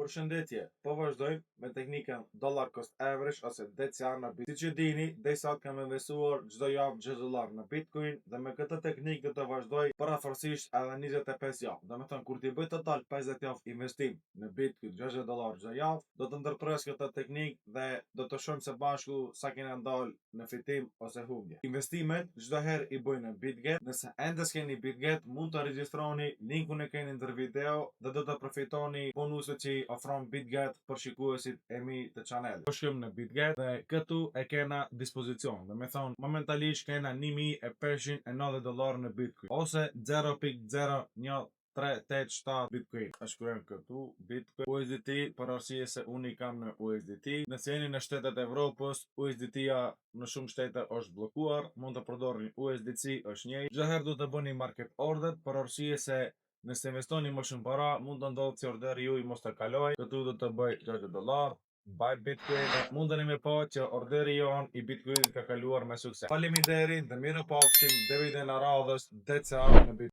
Përshëndetje, po vazhdojmë me teknikën dollar cost average ose DCA në Bitcoin. Siç e dini, deri kam investuar çdo javë $6 në Bitcoin dhe me këtë teknikë do të vazhdoj parafërsisht edhe 25 javë. Domethënë kur ti bëj total 50 javë investim në Bitcoin $60 çdo javë, do të ndërpres këtë teknikë dhe do të shohim së bashku sa kena ndal në fitim ose humbje. Investimet çdo herë i bëj në BitGet. Nëse ende s'keni BitGet, mund të regjistroni, linkun e keni ndër video dhe do të përfitoni bonuset që ofron BitGet për shikuesit e mi të channel. Po shkojmë në BitGet dhe këtu e kena dispozicion. Do me thonë, momentalisht kena $1,590 në Bitcoin ose 0.0137 Bitcoin. A shkruajmë këtu Bitcoin USDT për arsye se unë i kam në USDT. Nëse jeni në shtetet e Evropës, USDT-ja në shumë shtete është bllokuar, mund të përdorni USDC, është njëjtë. Çdo herë do të bëni market order për arsye se nëse investoni më shumë para, mund të ndodhë që orderi juaj mos të kaloj. Këtu do të bëj $60, buy Bitcoin. Mundeni me pa që orderi jon i Bitcoinit ka kaluar me sukses. Faleminderit dhe mirë pafshim deri në radhës DCA në Bitcoin.